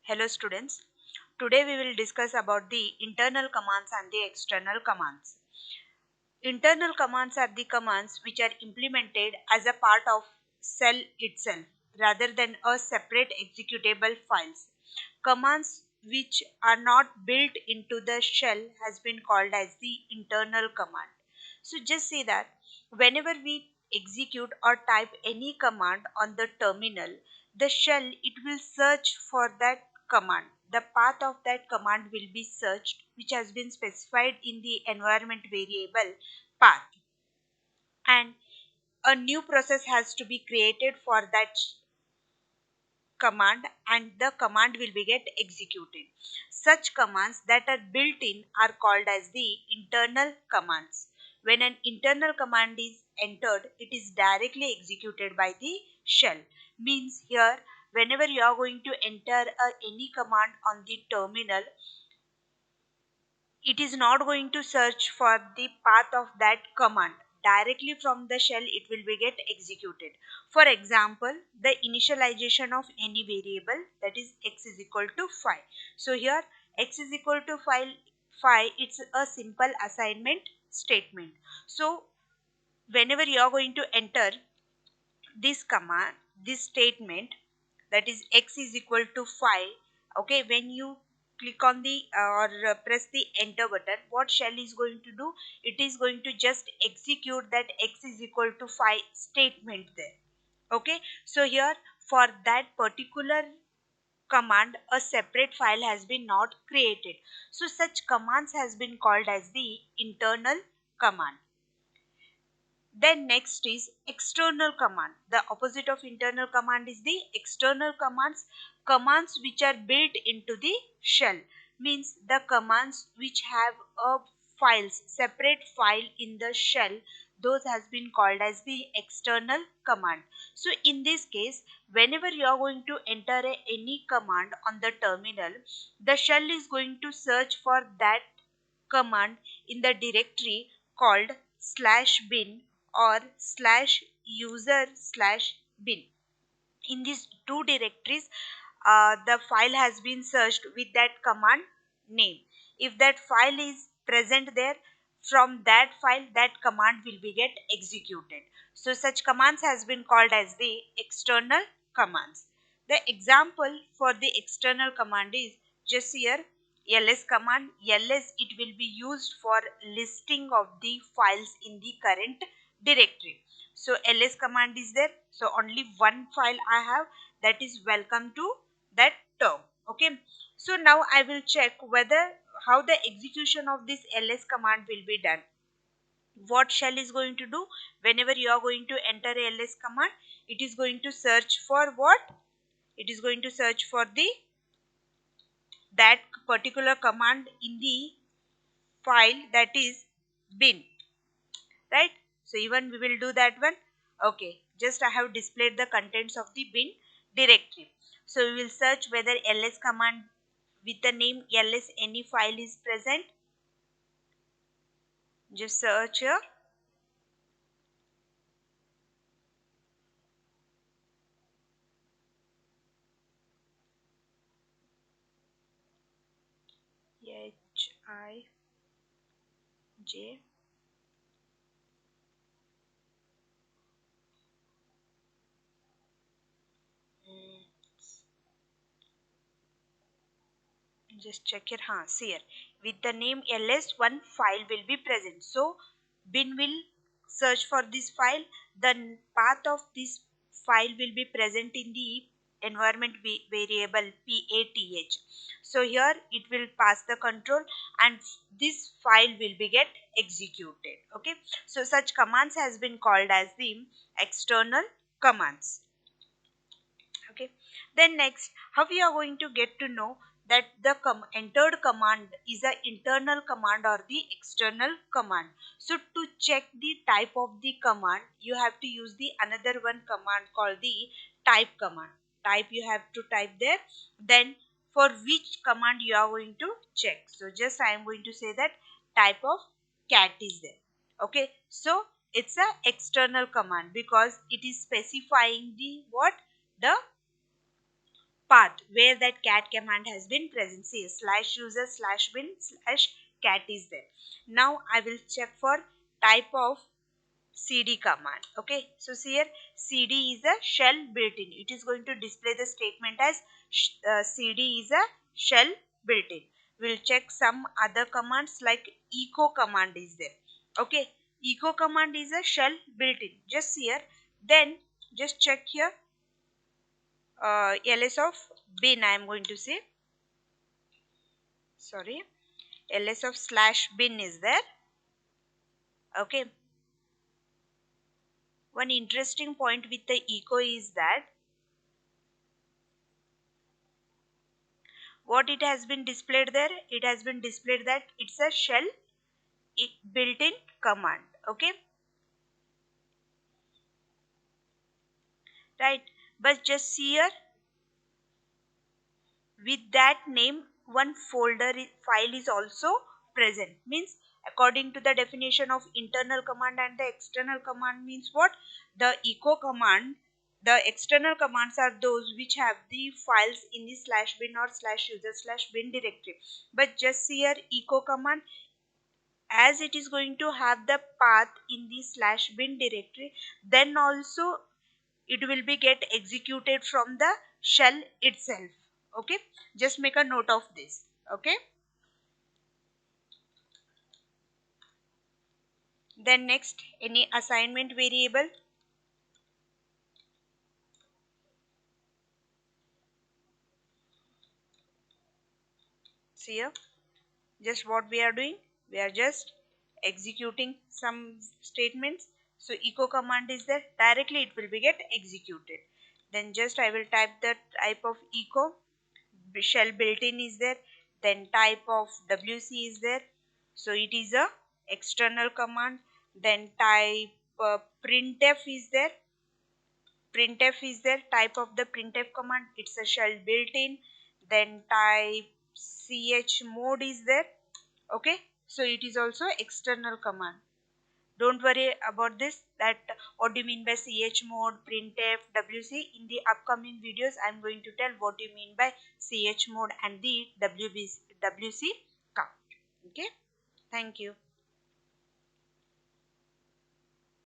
Hello students, today we will discuss about the internal commands and the external commands. Internal commands are the commands which are implemented as a part of cell itself rather than a separate executable files. Commands which are not built into the shell has been called as the internal command. So just say that whenever we execute or type any command on the terminal, the shell it will search for that command. The path of that command will be searched, which has been specified in the environment variable path, and a new process has to be created for that command, and the command will be get executed. Such commands that are built in are called as the internal commands. When an internal command is entered, it is directly executed by the shell. Means here, whenever you are going to enter any command on the terminal, it is not going to search for the path of that command. Directly from the shell it will be get executed. For example, the initialization of any variable, that is x is equal to 5. So here x is equal to 5, it's a simple assignment statement. So whenever you are going to enter this command, this statement, that is x is equal to 5, okay, when you click on the or press the enter button, what shell is going to do, it is going to just execute that x is equal to 5 statement there. Okay, so here for that particular command a separate file has been not created, so such commands has been called as the internal command. Then next is external command. The opposite of internal command is the external commands. Commands which are built into the shell, means the commands which have a files, separate file in the shell, those has been called as the external command. So in this case, whenever you are going to enter any command on the terminal, the shell is going to search for that command in the directory called slash bin or slash user slash bin. In these two directories, the file has been searched with that command name. If that file is present there, from that file that command will be get executed. So such commands has been called as the external commands. The example for the external command is just here ls command. Ls it will be used for listing of the files in the current directory. So ls command is there, so only one file I have, that is welcome to that term. Okay, so now I will check whether how the execution of this ls command will be done. What shell is going to do, whenever you are going to enter a ls command, it is going to search for what, it is going to search for the that particular command in the file, that is bin, right? So even we will do that one. Okay, just I have displayed the contents of the bin directory. So we will search whether ls command with the name ls any file is present. Just search here. Hij mm, just check it. See here with the name ls one file will be present, so bin will search for this file. The path of this file will be present in the environment variable path. So here it will pass the control and this file will be get executed. Okay, so such commands has been called as the external commands. Okay, then next, how we are going to get to know that the entered command is a internal command or the external command. So to check the type of the command, you have to use the another one command called the type command. Type you have to type there, then for which command you are going to check. So just I am going to say that type of cat is there. Okay, so it's a external command because it is specifying the what, the path, where that cat command has been present. See, slash user slash bin slash cat is there. Now I will check for type of cd command. Okay, so here cd is a shell built-in. It is going to display the statement as cd is a shell built-in. We'll check some other commands like echo command is there. Okay, echo command is a shell built-in. Just here, then just check here ls of bin. I am going to say, sorry, ls of slash bin is there. Okay, one interesting point with the echo is that what it has been displayed there, it has been displayed that it's a shell built-in command. Okay, right, but just here with that name one file is also present. Means according to the definition of internal command and the external command, means what, the echo command, the external commands are those which have the files in the slash bin or slash user slash bin directory. But just here echo command, as it is going to have the path in the slash bin directory, then also it will be get executed from the shell itself. Okay, just make a note of this. Okay, then next, any assignment variable. See here, just what we are doing, we are just executing some statements. So echo command is there, directly it will be get executed. Then just I will type the type of echo. Shell built-in is there, then type of wc is there, so it is a external command. Then type printf is there. Printf is there, type of the printf command, it's a shell built-in. Then type chmod is there. Okay, so it is also external command. Don't worry about this, that what do you mean by chmod, printf, wc. In the upcoming videos I'm going to tell what do you mean by chmod and the wc count. Okay, thank you.